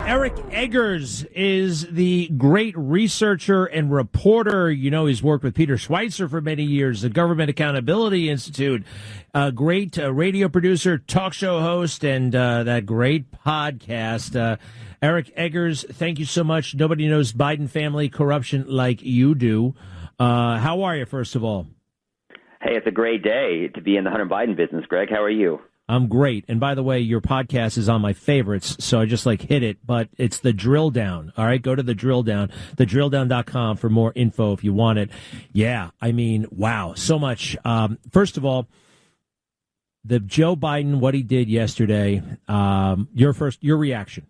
Eric Eggers is the great researcher and reporter. You know, he's worked with Peter Schweizer for many years, the Government Accountability Institute, a great radio producer, talk show host, and that great podcast. Eric Eggers, thank you so much. Nobody knows Biden family corruption like you do. How are you, first of all? Hey, it's a great day to be in the Hunter Biden business, Greg. How are you? I'm great. And by the way, your podcast is on my favorites, so I just hit it, but it's the Drilldown. All right, go to the Drilldown, thedrilldown.com for more info if you want it. Yeah, I mean, wow, so much. First of all, the Joe Biden, what he did yesterday, your reaction.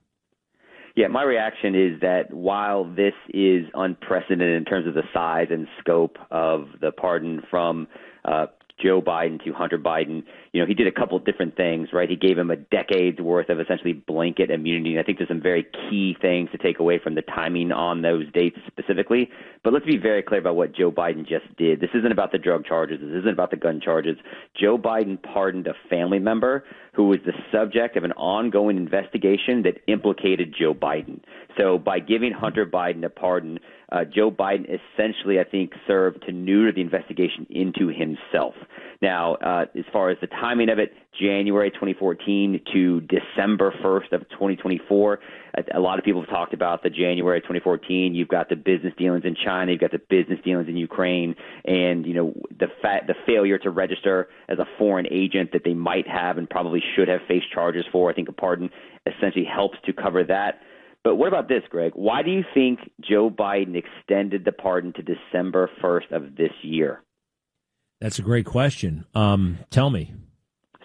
Yeah, my reaction is that while this is unprecedented in terms of the size and scope of the pardon from Joe Biden to Hunter Biden, you know, he did a couple different things, right? He gave him a decade's worth of essentially blanket immunity. And I think there's some very key things to take away from the timing on those dates specifically. But let's be very clear about what Joe Biden just did. This isn't about the drug charges. This isn't about the gun charges. Joe Biden pardoned a family member who was the subject of an ongoing investigation that implicated Joe Biden. So by giving Hunter Biden a pardon, Joe Biden essentially, I think, served to neuter the investigation into himself. Now, as far as the timing of it, January 2014 to December 1st of 2024, a lot of people have talked about the January 2014. You've got the business dealings in China, you've got the business dealings in Ukraine, and you know the failure to register as a foreign agent that they might have and probably should have faced charges for. I think a pardon essentially helps to cover that. But what about this, Greg? Why do you think Joe Biden extended the pardon to December 1st of this year? That's a great question. Tell me.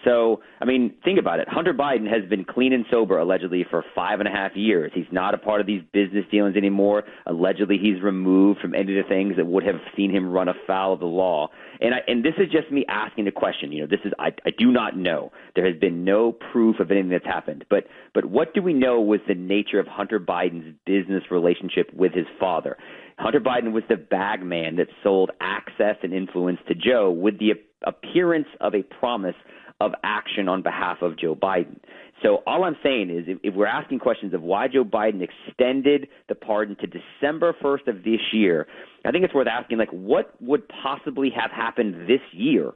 So, I mean, think about it. Hunter Biden has been clean and sober, allegedly, for 5.5 years. He's not a part of these business dealings anymore. Allegedly, he's removed from any of the things that would have seen him run afoul of the law. And this is just me asking the question. You know, this is I do not know. There has been no proof of anything that's happened. But what do we know was the nature of Hunter Biden's business relationship with his father? Hunter Biden was the bag man that sold access and influence to Joe with the appearance of a promise of action on behalf of Joe Biden. So all I'm saying is if we're asking questions of why Joe Biden extended the pardon to December 1st of this year, I think it's worth asking, what would possibly have happened this year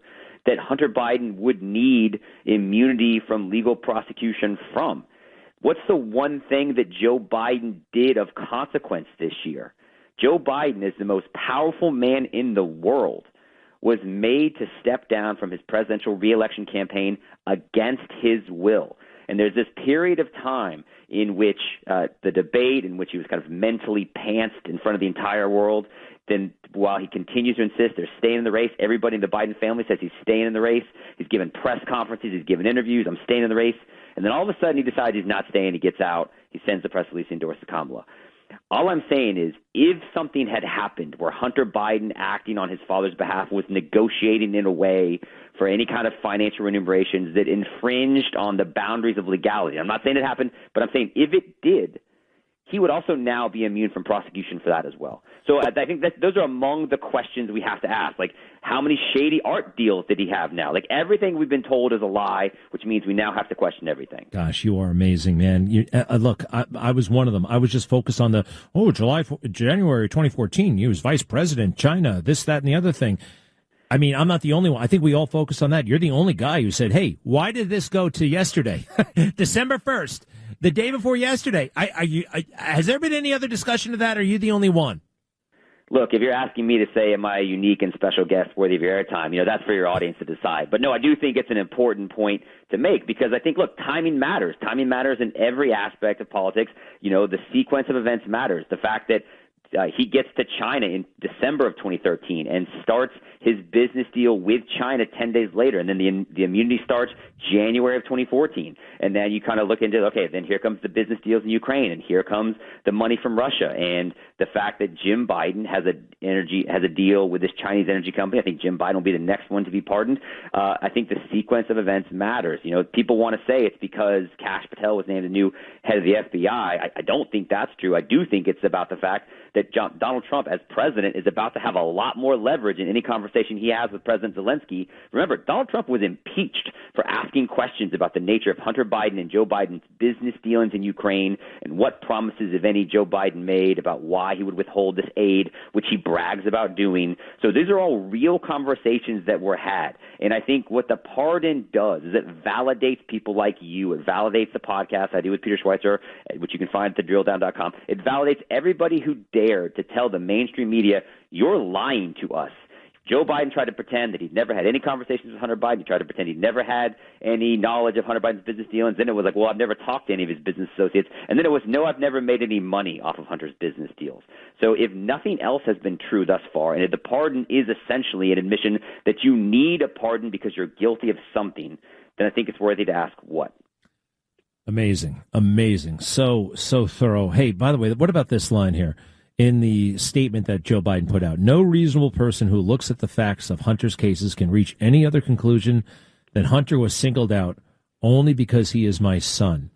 that Hunter Biden would need immunity from legal prosecution from? What's the one thing that Joe Biden did of consequence this year? Joe Biden is the most powerful man in the world, was made to step down from his presidential reelection campaign against his will. And there's this period of time in which the debate in which he was kind of mentally pantsed in front of the entire world. Then while he continues to insist they're staying in the race, everybody in the Biden family says he's staying in the race. He's given press conferences. He's given interviews. I'm staying in the race. And then all of a sudden he decides he's not staying. He gets out. He sends the press release to endorse Kamala. All I'm saying is if something had happened where Hunter Biden, acting on his father's behalf, was negotiating in a way for any kind of financial remunerations that infringed on the boundaries of legality, I'm not saying it happened, but I'm saying if it did, he would also now be immune from prosecution for that as well. So I think those are among the questions we have to ask. Like, how many shady art deals did he have now? Like, everything we've been told is a lie, which means we now have to question everything. Gosh, you are amazing, man. Look, I was one of them. I was just focused on January 2014. He was vice president, China, this, that, and the other thing. I mean, I'm not the only one. I think we all focused on that. You're the only guy who said, hey, why did this go to yesterday, December 1st? The day before yesterday. Has there been any other discussion of that, or are you the only one? Look, if you're asking me to say, am I a unique and special guest worthy of your airtime, that's for your audience to decide. But no, I do think it's an important point to make because I think, look, timing matters. Timing matters in every aspect of politics. The sequence of events matters. The fact that he gets to China in December of 2013 and starts his business deal with China 10 days later. And then the immunity starts January of 2014. And then you kind of look into, okay, then here comes the business deals in Ukraine, and here comes the money from Russia. And the fact that Jim Biden has a deal with this Chinese energy company, I think Jim Biden will be the next one to be pardoned. I think the sequence of events matters. People want to say it's because Kash Patel was named the new head of the FBI. I don't think that's true. I do think it's about the fact that that Donald Trump, as president, is about to have a lot more leverage in any conversation he has with President Zelensky. Remember, Donald Trump was impeached for asking questions about the nature of Hunter Biden and Joe Biden's business dealings in Ukraine and what promises, if any, Joe Biden made about why he would withhold this aid, which he brags about doing. So these are all real conversations that were had. And I think what the pardon does is it validates people like you. It validates the podcast I do with Peter Schweizer, which you can find at thedrilldown.com. It validates everybody who dared to tell the mainstream media, you're lying to us. Joe Biden tried to pretend that he'd never had any conversations with Hunter Biden. He tried to pretend he'd never had any knowledge of Hunter Biden's business dealings. Then it was like, well, I've never talked to any of his business associates. And then it was, no, I've never made any money off of Hunter's business deals. So if nothing else has been true thus far, and if the pardon is essentially an admission that you need a pardon because you're guilty of something, then I think it's worthy to ask what. Amazing. So thorough. Hey, by the way, what about this line here? In the statement that Joe Biden put out, no reasonable person who looks at the facts of Hunter's cases can reach any other conclusion than Hunter was singled out only because he is my son.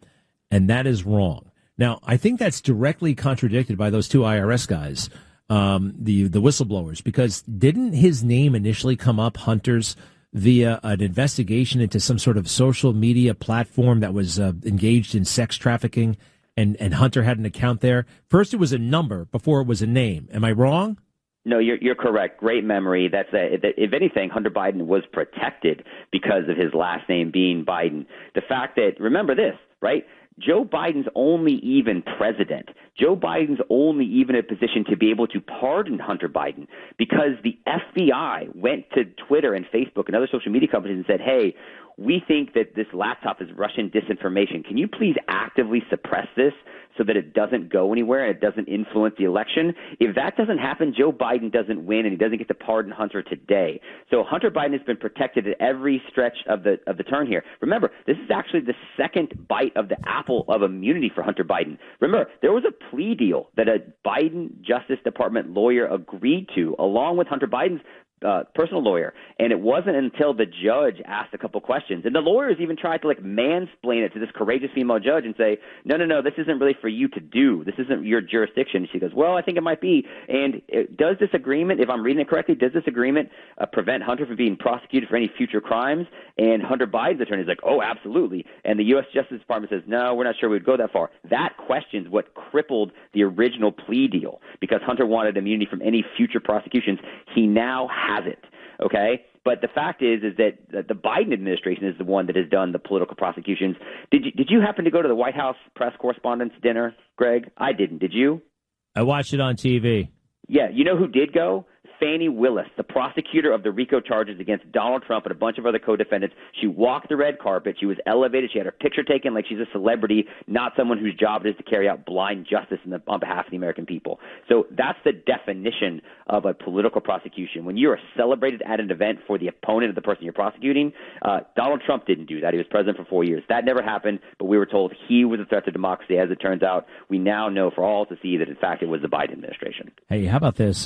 And that is wrong. Now, I think that's directly contradicted by those two IRS guys, the whistleblowers, because didn't his name initially come up, Hunter's, via an investigation into some sort of social media platform that was engaged in sex trafficking? And Hunter had an account there. First, it was a number before it was a name. Am I wrong? No, you're correct. Great memory. If anything, Hunter Biden was protected because of his last name being Biden. The fact that, remember this, right? Joe Biden's only even president. Joe Biden's only even in a position to be able to pardon Hunter Biden because the FBI went to Twitter and Facebook and other social media companies and said, hey, we think that this laptop is Russian disinformation. Can you please actively suppress this so that it doesn't go anywhere and it doesn't influence the election? If that doesn't happen, Joe Biden doesn't win and he doesn't get to pardon Hunter today. So Hunter Biden has been protected at every stretch of the turn here. Remember, this is actually the second bite of the apple of immunity for Hunter Biden. Remember, there was a plea deal that a Biden Justice Department lawyer agreed to along with Hunter Biden's personal lawyer, and it wasn't until the judge asked a couple questions, and the lawyers even tried to mansplain it to this courageous female judge and say, no, this isn't really for you to do. This isn't your jurisdiction. She goes, well, I think it might be. And does this agreement, if I'm reading it correctly, does this agreement prevent Hunter from being prosecuted for any future crimes? And Hunter Biden's attorney is like, oh, absolutely. And the U.S. Justice Department says, no, we're not sure we'd go that far. That questions what crippled the original plea deal because Hunter wanted immunity from any future prosecutions. He now has it, okay? But the fact is that the Biden administration is the one that has done the political prosecutions. Did you happen to go to the White House press correspondents' dinner, Greg? I didn't. Did you? I watched it on TV. Yeah. You know who did go? Fani Willis, the prosecutor of the RICO charges against Donald Trump and a bunch of other co-defendants. She walked the red carpet. She was elevated. She had her picture taken like she's a celebrity, not someone whose job it is to carry out blind justice on behalf of the American people. So that's the definition of a political prosecution. When you are celebrated at an event for the opponent of the person you're prosecuting, Donald Trump didn't do that. He was president for 4 years. That never happened, but we were told he was a threat to democracy. As it turns out, we now know for all to see that, in fact, it was the Biden administration. Hey, how about this?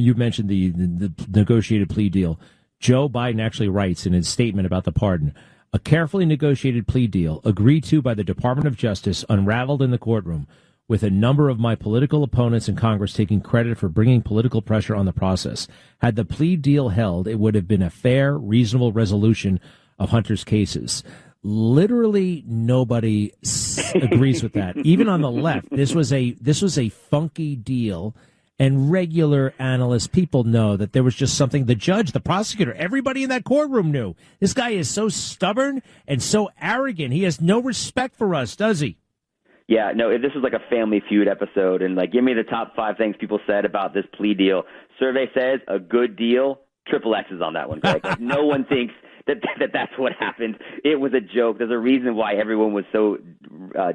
You mentioned the negotiated plea deal. Joe Biden actually writes in his statement about the pardon, a carefully negotiated plea deal agreed to by the Department of Justice unraveled in the courtroom with a number of my political opponents in Congress taking credit for bringing political pressure on the process. Had the plea deal held, it would have been a fair, reasonable resolution of Hunter's cases. Literally nobody agrees with that. Even on the left, this was a funky deal. And regular analysts, people know that there was just something. The judge, the prosecutor, everybody in that courtroom knew. This guy is so stubborn and so arrogant. He has no respect for us, does he? Yeah, no, this is like a Family Feud episode. And give me the top 5 things people said about this plea deal. Survey says a good deal. Triple X's on that one, Greg. No one thinks that's what happened. It was a joke. There's a reason why everyone was so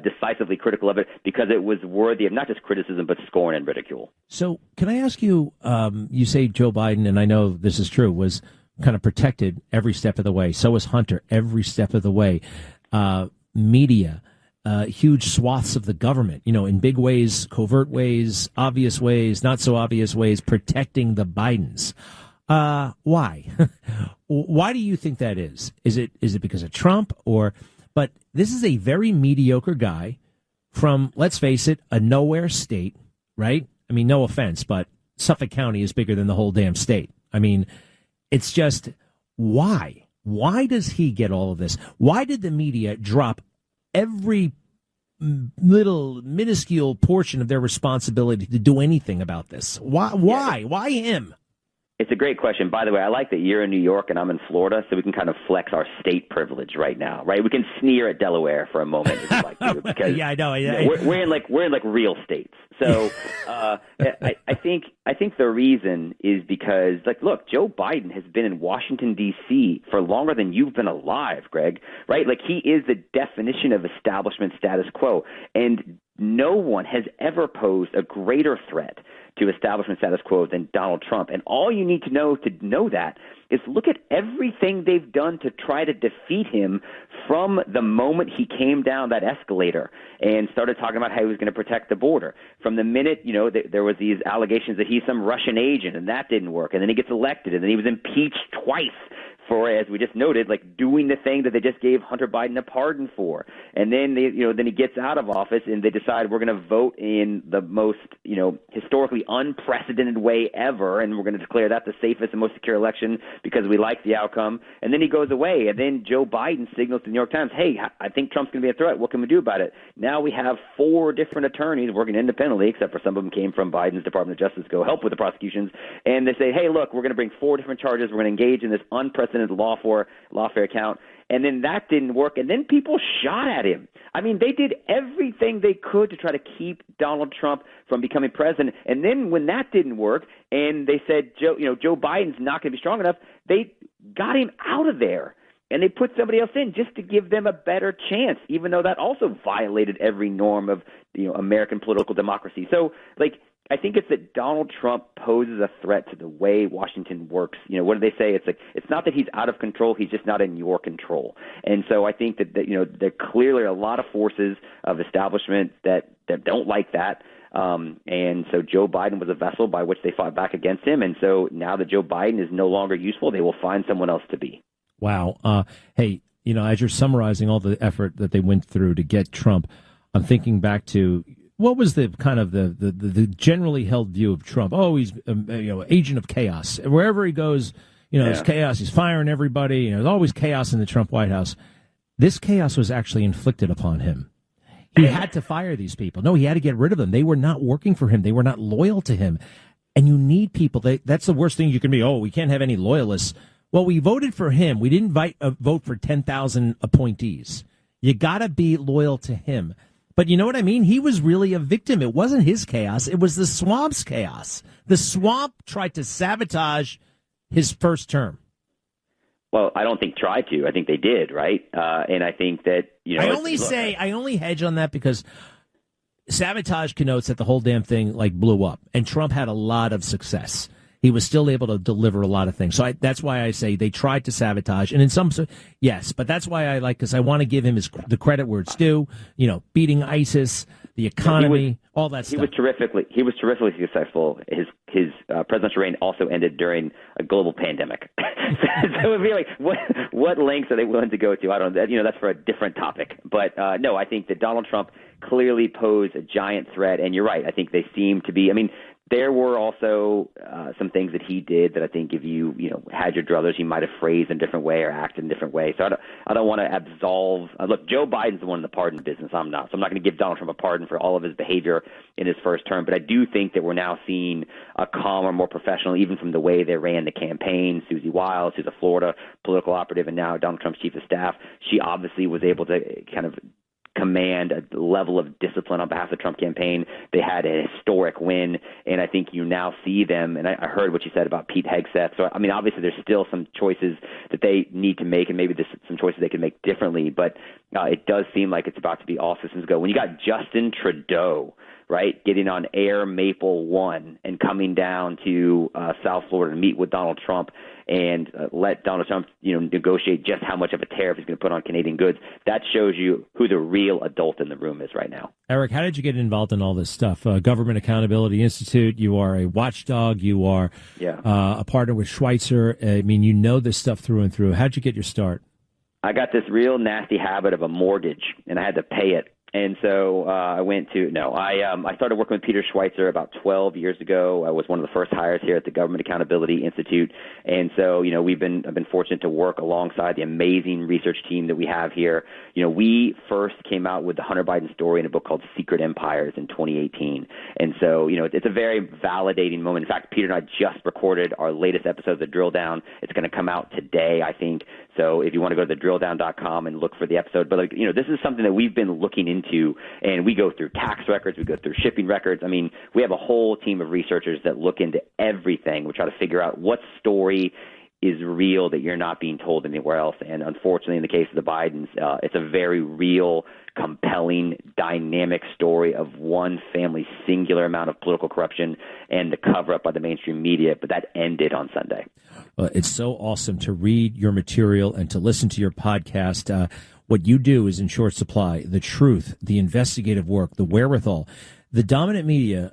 decisively critical of it, because it was worthy of not just criticism, but scorn and ridicule. So can I ask you, you say Joe Biden, and I know this is true, was kind of protected every step of the way. So was Hunter every step of the way. Media, huge swaths of the government, in big ways, covert ways, obvious ways, not so obvious ways, protecting the Bidens. Why? Why do you think that is? Is it because of Trump but this is a very mediocre guy from, let's face it, a nowhere state, right? I mean, no offense, but Suffolk County is bigger than the whole damn state. I mean, it's just, why? Why does he get all of this? Why did the media drop every little minuscule portion of their responsibility to do anything about this? Why? Why him? It's a great question. By the way, I like that you're in New York and I'm in Florida, so we can kind of flex our state privilege right now, right? We can sneer at Delaware for a moment if you'd like to, because yeah, I know. We're in real states. So I think the reason is because, like, look, Joe Biden has been in Washington D.C. for longer than you've been alive, Greg. Right? Like, he is the definition of establishment status quo, and no one has ever posed a greater threat to establishment status quo than Donald Trump. And all you need to know that is look at everything they've done to try to defeat him from the moment he came down that escalator and started talking about how he was going to protect the border. From the minute, there was these allegations that he's some Russian agent, and that didn't work. And then he gets elected, and then he was impeached twice for, as we just noted, like doing the thing that they just gave Hunter Biden a pardon for. And then then he gets out of office and they decide we're going to vote in the most, historically unprecedented way ever, and we're going to declare that the safest and most secure election because we like the outcome. And then he goes away, and then Joe Biden signals to the New York Times, hey, I think Trump's going to be a threat. What can we do about it? Now we have 4 different attorneys working independently, except for some of them came from Biden's Department of Justice, go help with the prosecutions. And they say, hey, look, we're going to bring 4 different charges. We're going to engage in this unprecedented lawfare count. And then that didn't work. And then people shot at him. I mean, they did everything they could to try to keep Donald Trump from becoming president. And then when that didn't work and they said, Joe Biden's not going to be strong enough, they got him out of there. And they put somebody else in just to give them a better chance, even though that also violated every norm of American political democracy. So, I think it's that Donald Trump poses a threat to the way Washington works. What do they say? It's not that he's out of control; he's just not in your control. And so I think that there clearly are a lot of forces of establishment that don't like that. And so Joe Biden was a vessel by which they fought back against him. And so now that Joe Biden is no longer useful, they will find someone else to be. Wow. Hey, as you're summarizing all the effort that they went through to get Trump, I'm thinking back to what was the kind of the generally held view of Trump? Oh, he's agent of chaos. Wherever he goes, there's chaos. He's firing everybody. There's always chaos in the Trump White House. This chaos was actually inflicted upon him. He had to fire these people. No, he had to get rid of them. They were not working for him. They were not loyal to him. And you need people. That's the worst thing you can be. Oh, we can't have any loyalists. Well, we voted for him. We didn't vote for 10,000 appointees. You got to be loyal to him. But you know what I mean? He was really a victim. It wasn't his chaos. It was the swamp's chaos. The swamp tried to sabotage his first term. Well, I don't think tried to. I think they did, right? And I think that, I only hedge on that because sabotage connotes that the whole damn thing blew up. And Trump had a lot of success. He was still able to deliver a lot of things. So that's why I say they tried to sabotage. And in some, yes, but that's why because I want to give him the credit where it's due, beating ISIS, the economy, all that stuff. He was terrifically successful. His presidential reign also ended during a global pandemic. So it'd be what lengths are they willing to go to? I don't know. That's for a different topic. But no, I think that Donald Trump clearly posed a giant threat. And you're right. I think they seem to be, there were also some things that he did that I think if you had your druthers, you might have phrased in a different way or acted in a different way. So I don't want to absolve. Look, Joe Biden's the one in the pardon business. I'm not. So I'm not going to give Donald Trump a pardon for all of his behavior in his first term. But I do think that we're now seeing a calmer, more professional, even from the way they ran the campaign. Susie Wiles, who's a Florida political operative and now Donald Trump's chief of staff, she obviously was able to kind of command a level of discipline on behalf of the Trump campaign. They had a historic win, and I think you now see them, and I heard what you said about Pete Hegseth. So, obviously there's still some choices that they need to make, and maybe there's some choices they can make differently, but it does seem like it's about to be all systems go. When you got Justin Trudeau, right, getting on Air Maple 1 and coming down to South Florida to meet with Donald Trump and let Donald Trump, negotiate just how much of a tariff he's going to put on Canadian goods, that shows you who the real adult in the room is right now. Eric, how did you get involved in all this stuff? Government Accountability Institute, you are a watchdog, you are a partner with Schweizer. You know this stuff through and through. How'd you get your start? I got this real nasty habit of a mortgage, and I had to pay it And so I started working with Peter Schweizer about 12 years ago. I was one of the first hires here at the Government Accountability Institute. And so, I've been fortunate to work alongside the amazing research team that we have here. We first came out with the Hunter Biden story in a book called Secret Empires in 2018. And so, it's a very validating moment. In fact, Peter and I just recorded our latest episode of The Drill Down. It's going to come out today, I think. So if you want to go to thedrilldown.com and look for the episode. But, this is something that we've been looking into, and we go through tax records, we go through shipping records. I mean, we have a whole team of researchers that look into everything. We try to figure out what story is real that you're not being told anywhere else. And unfortunately, in the case of the Bidens, it's a very real, compelling, dynamic story of one family's singular amount of political corruption and the cover-up by the mainstream media. But that ended on Sunday. It's so awesome to read your material and to listen to your podcast. What you do is in short supply: the truth, the investigative work, the wherewithal. The dominant media,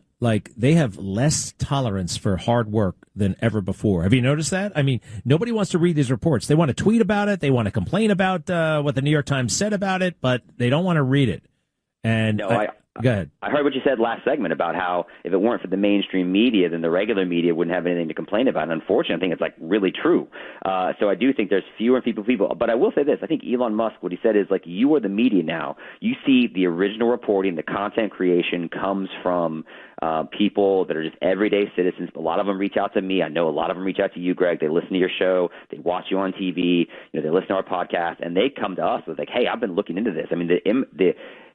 they have less tolerance for hard work than ever before. Have you noticed that? I mean, nobody wants to read these reports. They want to tweet about it. They want to complain about what the New York Times said about it, but they don't want to read it. And go ahead. I heard what you said last segment about how if it weren't for the mainstream media, then the regular media wouldn't have anything to complain about. And unfortunately, I think it's really true. So I do think there's fewer and fewer people. But I will say this: I think Elon Musk, what he said is you are the media now. You see the original reporting, the content creation comes from people that are just everyday citizens. A lot of them reach out to me. I know a lot of them reach out to you, Greg. They listen to your show. They watch you on TV. They listen to our podcast, and they come to us with hey, I've been looking into this. I mean,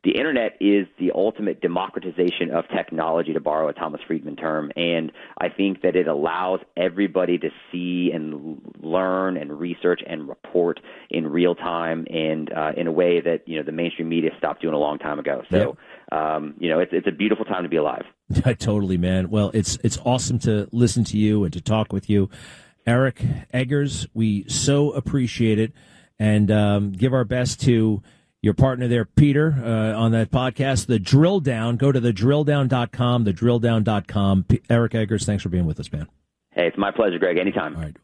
the internet is the ultimate democratization of technology, to borrow a Thomas Friedman term, and I think that it allows everybody to see and learn and research and report in real time and in a way that the mainstream media stopped doing a long time ago. So, it's a beautiful time to be alive. Totally, man. Well, it's awesome to listen to you and to talk with you. Eric Eggers, we so appreciate it, and give our best to your partner there, Peter, on that podcast, The Drill Down. Go to thedrilldown.com, thedrilldown.com. Eric Eggers, thanks for being with us, man. Hey, it's my pleasure, Greg. Anytime. All right.